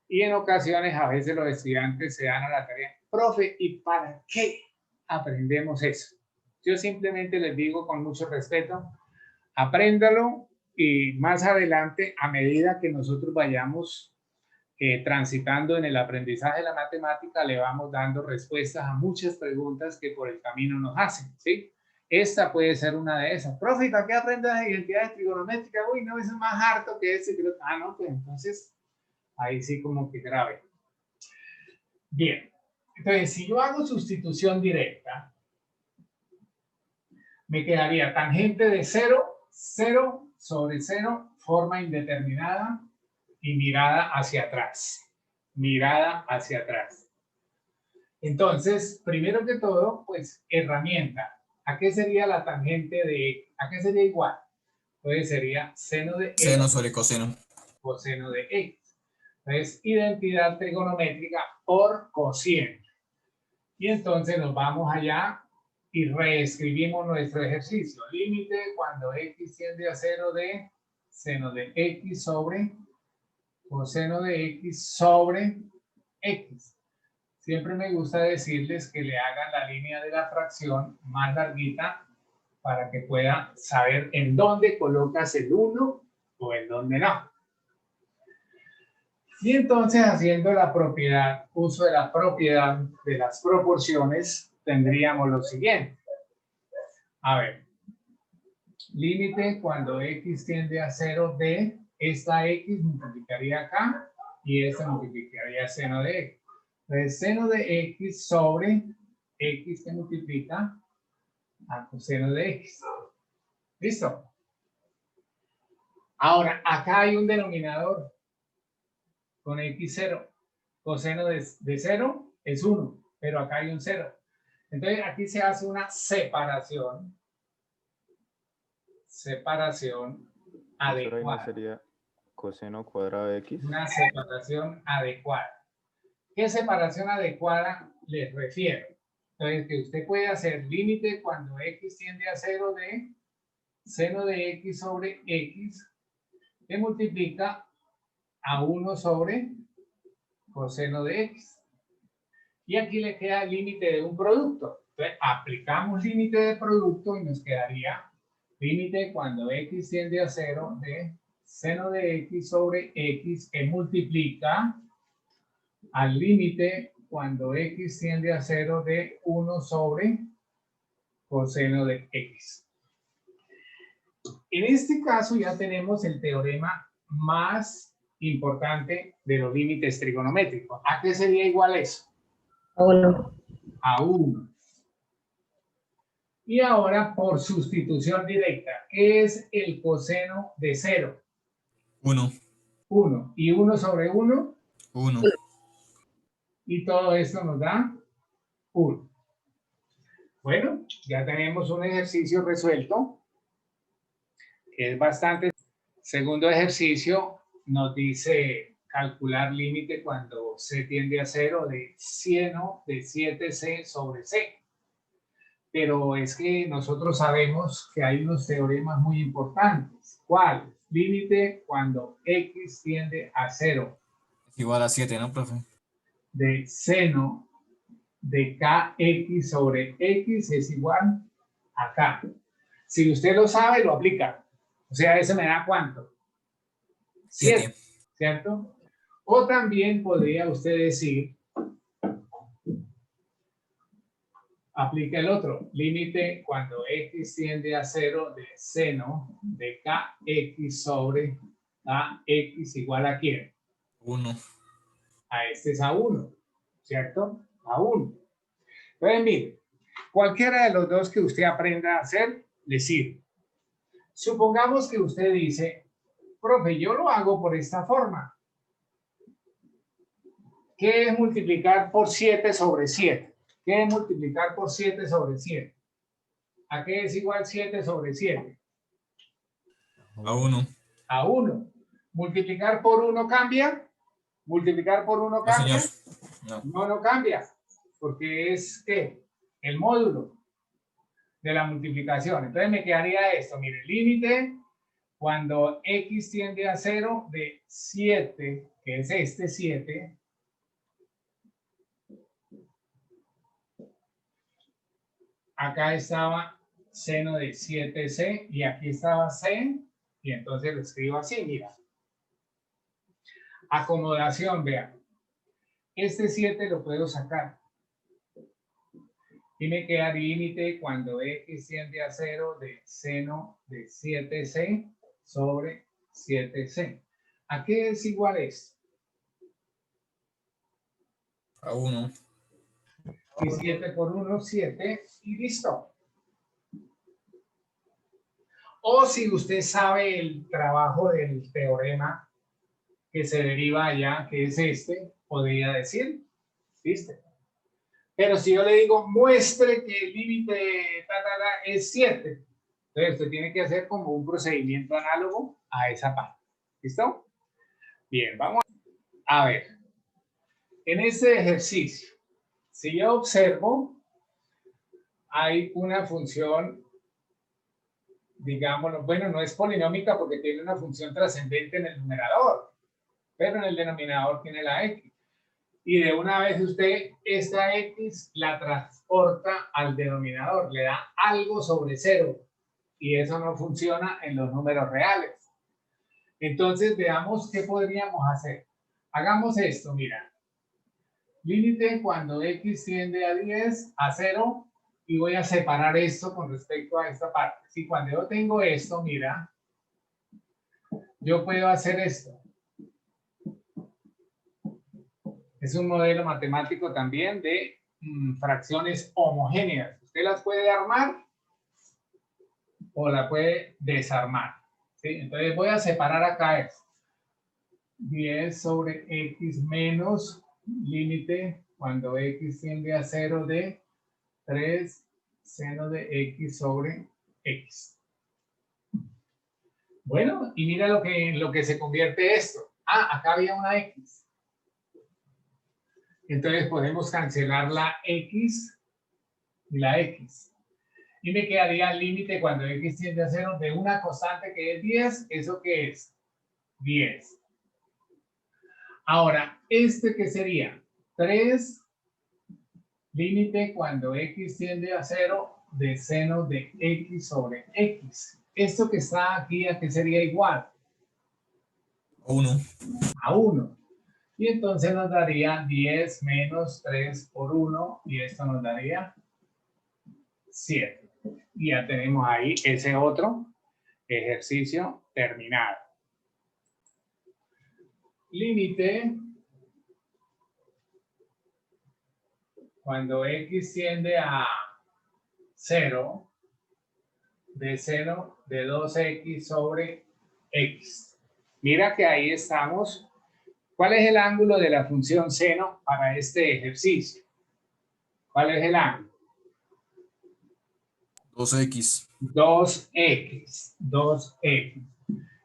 y en ocasiones a veces los estudiantes se dan a la tarea, profe, ¿y para qué aprendemos eso? Yo simplemente les digo con mucho respeto, apréndalo y más adelante, a medida que nosotros vayamos transitando en el aprendizaje de la matemática, le vamos dando respuestas a muchas preguntas que por el camino nos hacen, ¿sí? Esta puede ser una de esas. Profe, ¿para qué aprendes las identidades trigonométricas? Uy, no, eso es más harto que ese. Ah, no, pues entonces, ahí sí como que grave. Bien, entonces si yo hago sustitución directa, me quedaría tangente de 0, 0 sobre 0, forma indeterminada y mirada hacia atrás. Mirada hacia atrás. Entonces, primero que todo, pues herramienta. ¿A qué sería la tangente de, a qué sería igual? Entonces sería seno de Seno x sobre coseno. coseno de x. Entonces, identidad trigonométrica por cociente. Y entonces nos vamos allá y reescribimos nuestro ejercicio. Límite cuando x tiende a 0 de seno de x sobre coseno de x sobre x. Siempre me gusta decirles que le hagan la línea de la fracción más larguita para que pueda saber en dónde colocas el 1 o en dónde no. Y entonces, haciendo la propiedad, uso de la propiedad de las proporciones, tendríamos lo siguiente. A ver, límite cuando x tiende a 0 de esta x multiplicaría acá y esta multiplicaría seno de x. Entonces, seno de x sobre x que multiplica a coseno de x. ¿Listo? Ahora, acá hay un denominador con x0. Coseno de 0 es 1, pero acá hay un 0. Entonces, aquí se hace una separación. Separación adecuada. Sería coseno cuadrado de x. Una separación adecuada. ¿Qué separación adecuada les refiero? Entonces, que usted puede hacer límite cuando x tiende a 0 de seno de x sobre x que multiplica a 1 sobre coseno de x. Y aquí le queda el límite de un producto. Entonces, aplicamos límite de producto y nos quedaría límite cuando x tiende a 0 de seno de x sobre x que multiplica al límite cuando x tiende a 0 de 1 sobre coseno de x. En este caso ya tenemos el teorema más importante de los límites trigonométricos. ¿A qué sería igual eso? A 1. A 1. Y ahora por sustitución directa, ¿qué es el coseno de 0? 1. 1. ¿Y 1 sobre 1? 1. Y todo esto nos da 1. Bueno, ya tenemos un ejercicio resuelto. Es bastante. Segundo ejercicio nos dice calcular límite cuando c tiende a 0 de seno de 7c sobre c. Pero es que nosotros sabemos que hay unos teoremas muy importantes. ¿Cuál? Límite cuando x tiende a 0. Es igual a 7, ¿no, profe? De seno de kx sobre x es igual a k. Si usted lo sabe, lo aplica. O sea, ese me da ¿cuánto? 7, ¿cierto? O también podría usted decir, aplica el otro, límite cuando x tiende a 0 de seno de kx sobre kx igual a ¿quién? 1. A este es a 1, ¿cierto? A 1. Entonces, mire, cualquiera de los dos que usted aprenda a hacer, le sirve. Supongamos que usted dice, profe, yo lo hago por esta forma. ¿Qué es multiplicar por 7 sobre 7? ¿Qué es multiplicar por 7 sobre 7? ¿A qué es igual 7 sobre 7? A 1. A 1. ¿Multiplicar por 1 cambia? ¿Multiplicar por 1 No, señor. cambia? No. No, no cambia, porque es ¿qué? El módulo de la multiplicación. Entonces me quedaría esto, mire, límite cuando x tiende a 0 de 7, que es este 7, acá estaba seno de 7c y aquí estaba c, y entonces lo escribo así, mira. Acomodación, vean. Este 7 lo puedo sacar. Y me queda límite cuando x tiende a 0 de seno de 7c sobre 7c. ¿A qué es igual esto? A 1. Y 7 por 1, 7, y listo. O si usted sabe el trabajo del teorema que se deriva allá, que es este, podría decir, ¿viste? Pero si yo le digo, muestre que el límite es 7, entonces usted tiene que hacer como un procedimiento análogo a esa parte. ¿Listo? Bien, vamos a ver. En este ejercicio, si yo observo, hay una función, digámoslo, bueno, no es polinómica porque tiene una función trascendente en el numerador, pero en el denominador tiene la x. Y de una vez usted esta x la transporta al denominador, le da algo sobre 0. Y eso no funciona en los números reales. Entonces, veamos qué podríamos hacer. Hagamos esto, mira. Límite cuando x tiende a 10, a 0, y voy a separar esto con respecto a esta parte. Si cuando yo tengo esto, mira, yo puedo hacer esto. Es un modelo matemático también de fracciones homogéneas. Usted las puede armar o la puede desarmar. ¿Sí? Entonces voy a separar acá esto. 10 sobre x menos límite cuando x tiende a 0 de 3 seno de x sobre x. Bueno, y mira lo que se convierte esto. Ah, acá había una x. Entonces podemos cancelar la x y la x. Y me quedaría el límite cuando x tiende a 0 de una constante que es 10. ¿Eso qué es? 10. Ahora, ¿este qué sería? 3 límite cuando x tiende a 0 de seno de x sobre x. Esto que está aquí, ¿a qué sería igual? A 1. A 1. Y entonces nos daría 10 menos 3 por 1, y esto nos daría 7. Y ya tenemos ahí ese otro ejercicio terminado. Límite cuando x tiende a 0 de seno de 2x sobre x. Mira que ahí estamos. ¿Cuál es el ángulo de la función seno para este ejercicio? ¿Cuál es el ángulo? 2x. 2x. 2x.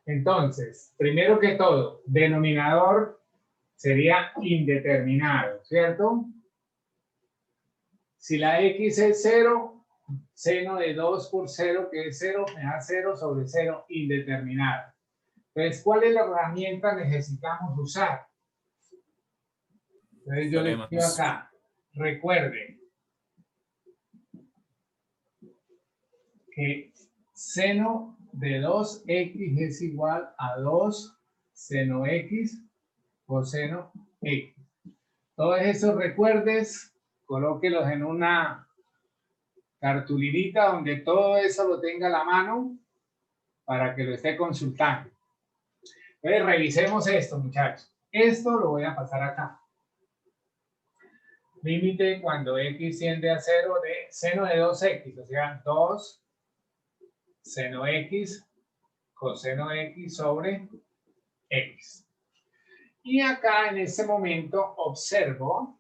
Entonces, primero que todo, denominador sería indeterminado, ¿cierto? Si la x es 0, seno de 2 por 0, que es 0, me da 0 sobre 0 indeterminado. Entonces, ¿cuál es la herramienta que necesitamos usar? Entonces, yo le escribo acá, recuerden que seno de 2x es igual a 2 seno x coseno x. Todos esos recuerdes, colóquelos en una cartulinita donde todo eso lo tenga a la mano para que lo esté consultando. Entonces, revisemos esto, muchachos. Esto lo voy a pasar acá. Límite cuando x tiende a 0 de seno de 2x, o sea, 2 seno x coseno x sobre x. Y acá en este momento observo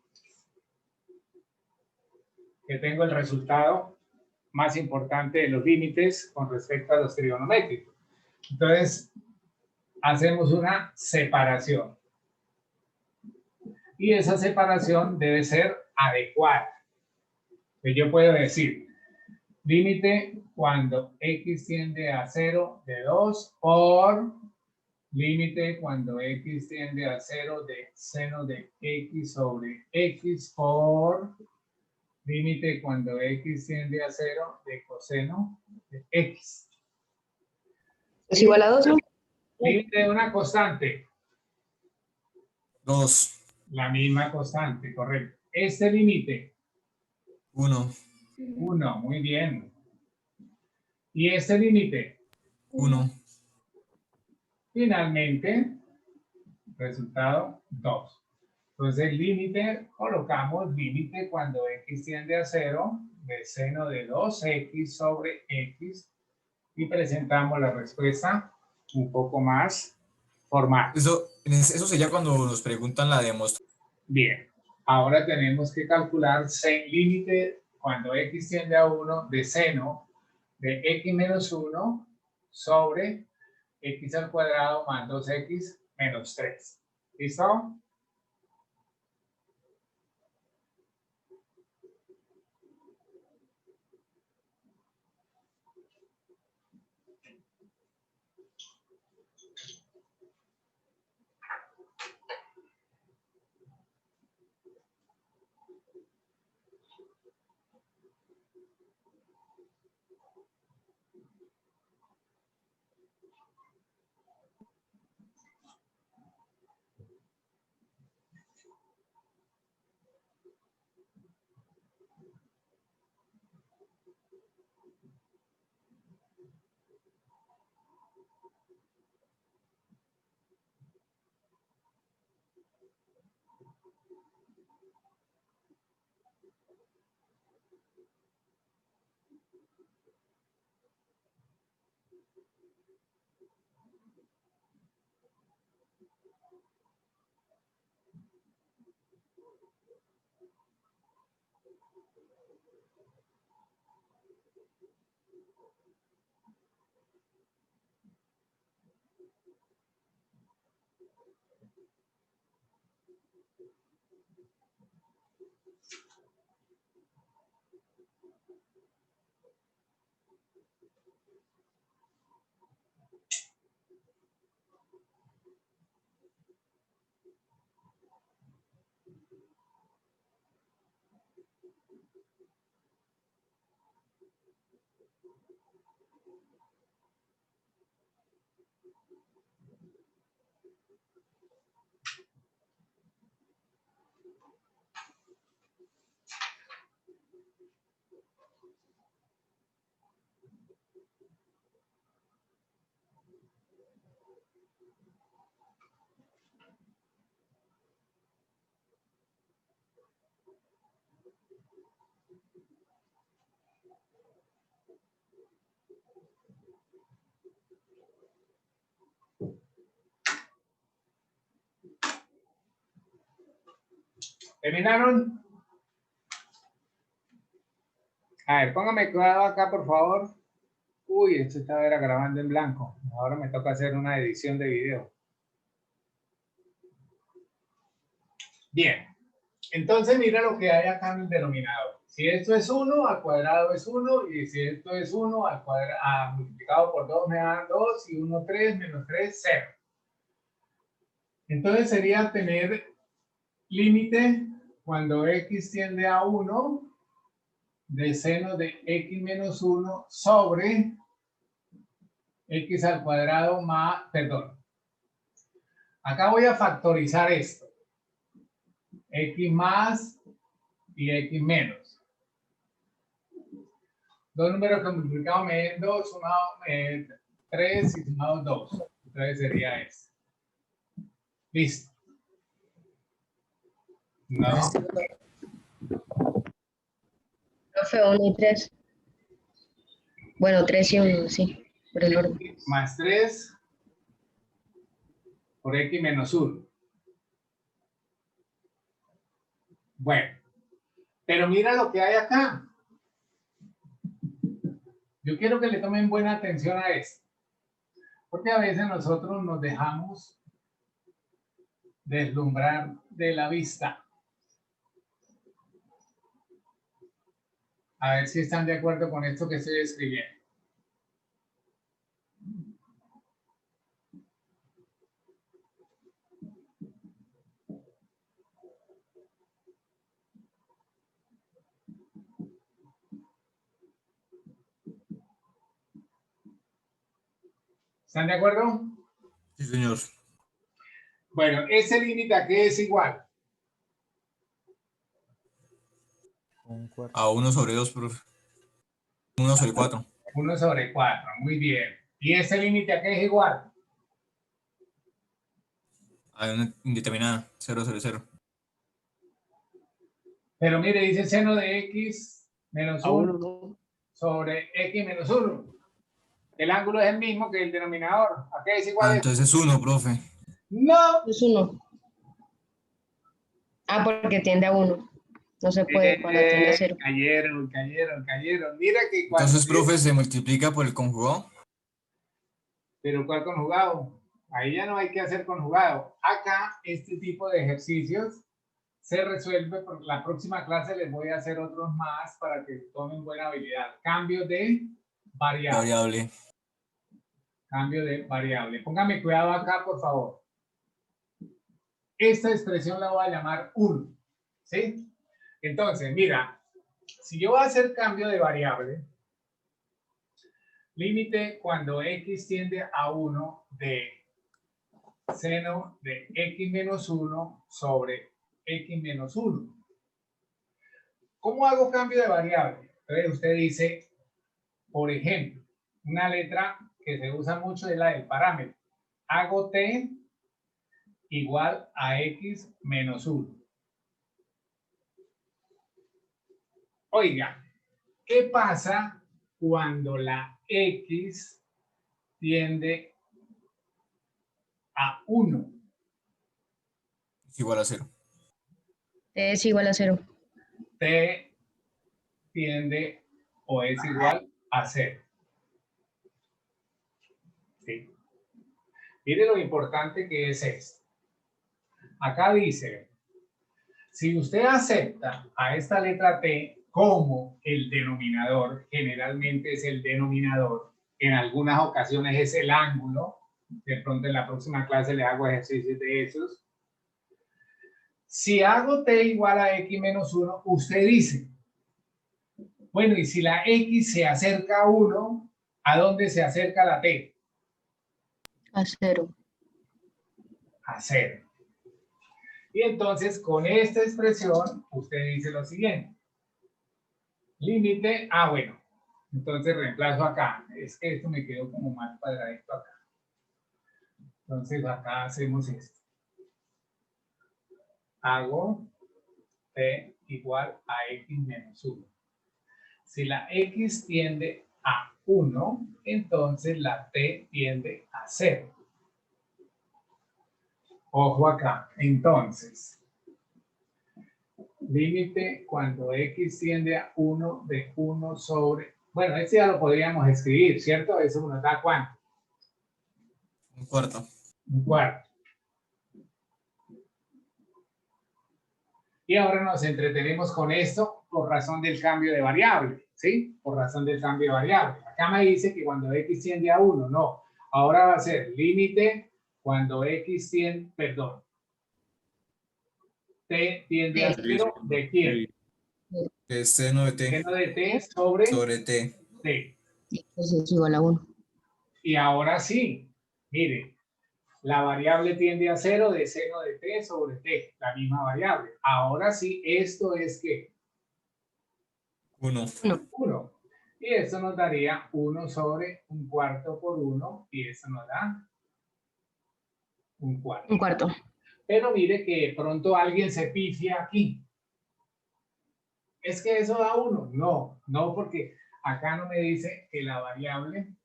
que tengo el resultado más importante de los límites con respecto a los trigonométricos. Entonces, hacemos una separación. Y esa separación debe ser adecuada. Entonces yo puedo decir, límite cuando x tiende a 0 de 2 por límite cuando x tiende a 0 de seno de x sobre x por límite cuando x tiende a 0 de coseno de x. Es igual a 2, ¿no? Límite de una constante. 2, La misma constante, correcto. Este límite. 1, 1, muy bien. Y este límite. 1. Finalmente, resultado 2. Entonces, el límite, colocamos límite cuando x tiende a 0 de seno de 2x sobre x y presentamos la respuesta un poco más formal. Eso sería cuando nos preguntan la demostración. Bien, ahora tenemos que calcular límite cuando x tiende a 1 de seno de x menos 1 sobre x al cuadrado más 2x menos 3. ¿Listo? ¿Terminaron? A ver, póngame cuidado acá, por favor. Uy, esto estaba grabando en blanco. Ahora me toca hacer una edición de video. Bien. Entonces, mira lo que hay acá en el denominador. Si esto es 1, al cuadrado es 1. Y si esto es 1, al cuadrado multiplicado por 2 me da 2. Y 1, 3, menos 3, 0. Entonces, sería tener límite cuando x tiende a 1 de seno de x menos 1 sobre x al cuadrado más, perdón. Acá voy a factorizar esto. X más y x menos. Dos números que multiplicamos me den 2, sumado 3 y sumados 2. Entonces sería este. Listo. No. Profe, 1 y 3. Bueno, 3 y 1, sí, por el orden. Más 3 por x menos 1. Bueno. Pero mira lo que hay acá. Yo quiero que le tomen buena atención a esto. Porque a veces nosotros nos dejamos deslumbrar de la vista. A ver si están de acuerdo con esto que estoy escribiendo. ¿Están de acuerdo? Sí, señor. Bueno, ese límite a qué es igual. Un cuarto. A 1 sobre 2, profe. 1 sobre 4. 1 sobre 4. Muy bien. ¿Y ese límite a qué es igual? A una indeterminada. 0 sobre 0. Pero mire, dice seno de x menos A 1 1 no. sobre x menos 1. El ángulo es el mismo que el denominador. ¿A qué es igual? Entonces es 1, profe. No. Es 1. Ah, porque tiende a 1. No se puede cuando tiende a 0. Cayeron. Mira que cuando... Entonces, profe, se multiplica por el conjugado. ¿Pero cuál conjugado? Ahí ya no hay que hacer conjugado. Acá, este tipo de ejercicios se resuelve, porque la próxima clase les voy a hacer otros más para que tomen buena habilidad. Cambio de variable. Cambio de variable. Póngame cuidado acá, por favor. Esta expresión la voy a llamar 1. ¿Sí? Entonces, mira, si yo voy a hacer cambio de variable, límite cuando x tiende a 1 de seno de x menos 1 sobre x menos 1. ¿Cómo hago cambio de variable? Entonces usted dice, por ejemplo, una letra que se usa mucho es la del parámetro. Hago t igual a x menos 1. Oiga, ¿qué pasa cuando la x tiende a 1? Es igual a 0. T es igual a 0. T tiende o es igual a 0. ¿Sí? Mire lo importante que es esto. Acá dice, si usted acepta a esta letra T como el denominador, generalmente es el denominador, en algunas ocasiones es el ángulo, de pronto en la próxima clase le hago ejercicios de esos. Si hago T igual a X menos 1, usted dice, bueno, y si la X se acerca a 1, ¿a dónde se acerca la T? A 0. A 0. Y entonces, con esta expresión, usted dice lo siguiente. Límite, bueno, entonces reemplazo acá. Es que esto me quedó como mal cuadradito acá. Entonces, acá hacemos esto. Hago T igual a X menos 1. Si la X tiende a 1, entonces la T tiende a 0. Ojo acá. Entonces, límite cuando X tiende a 1 de 1 sobre... Bueno, este ya lo podríamos escribir, ¿cierto? Eso nos da ¿cuánto? Un cuarto. Un cuarto. Y ahora nos entretenemos con esto por razón del cambio de variable, ¿sí? Por razón del cambio de variable. Acá me dice que cuando X tiende a 1, no. Ahora va a ser límite cuando X tiende, perdón, T tiende a 0, ¿de quién? Es seno de t Seno de T sobre t. T. Pues es igual a 1. Y ahora sí, mire, la variable tiende a 0 de seno de T sobre T, la misma variable. Ahora sí, esto es ¿qué? 1. 1. Y esto nos daría 1 sobre un cuarto por 1 y eso nos da un cuarto. Un cuarto. Pero mire que de pronto alguien se pifia aquí. ¿Es que eso da 1? No, no, porque acá no me dice que la variable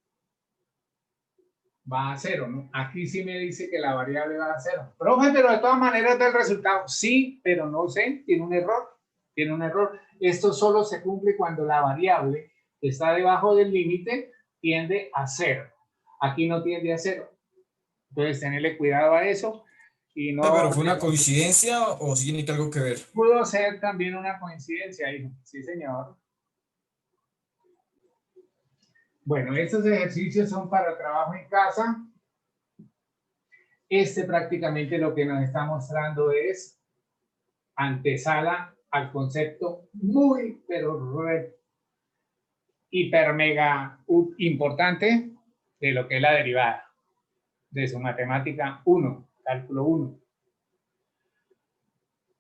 va a 0, ¿no? Aquí sí me dice que la variable va a 0. Profe, pero de todas maneras da el resultado. Sí, pero no sé, tiene un error. Tiene un error. Esto solo se cumple cuando la variable que está debajo del límite tiende a 0. Aquí no tiende a 0. Entonces, tenerle cuidado a eso. Y no Pero ¿fue una coincidencia o sí tiene algo que ver? pudo ser también una coincidencia, hijo. Sí, señor. Bueno, estos ejercicios son para trabajo en casa. Este prácticamente lo que nos está mostrando es antesala al concepto muy, pero hiper mega importante de lo que es la derivada de su matemática 1, cálculo 1.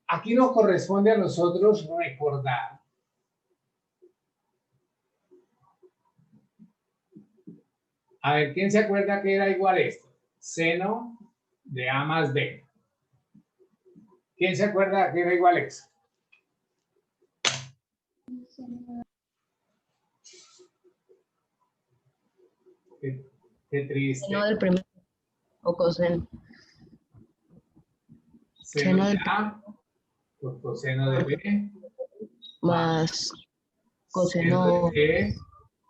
Aquí nos corresponde a nosotros recordar a ver, ¿quién se acuerda que era igual esto? Seno de A más B. ¿Quién se acuerda que era igual eso? Qué triste. Seno del primero o coseno. Seno de del A por coseno de B más seno coseno de B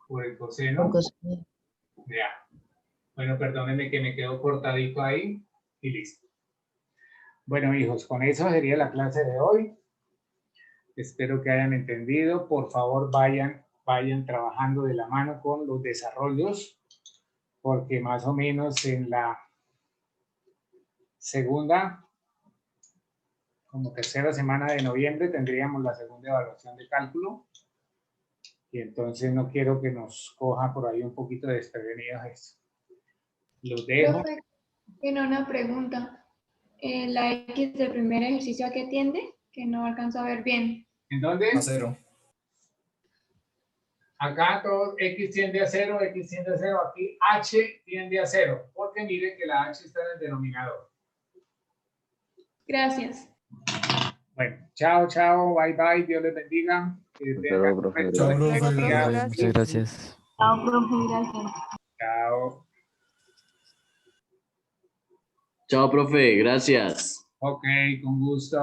por el por coseno coseno. de A. Bueno, perdónenme que me quedo cortadito ahí y listo. Bueno, hijos, con eso sería la clase de hoy. Espero que hayan entendido. Por favor, vayan trabajando de la mano con los desarrollos, porque más o menos en la segunda, como tercera semana de noviembre, tendríamos la segunda evaluación de cálculo. Y entonces no quiero que nos coja por ahí un poquito desprevenidos esto. Los dejo. Profe, tiene una pregunta. La X del primer ejercicio, ¿a qué tiende? Que no alcanzo a ver bien. ¿En dónde? A 0. Acá todo X tiende a 0, X tiende a 0. Aquí H tiende a 0, porque mire que la H está en el denominador. Gracias. Bueno, chao, chao, bye, bye, Dios les bendiga. Que Hasta tengan luego, un profe. resto de Chao, profe. día. Profe, muchas gracias. Chao, profe, gracias. Chao. Chao, profe, gracias. Ok, con gusto.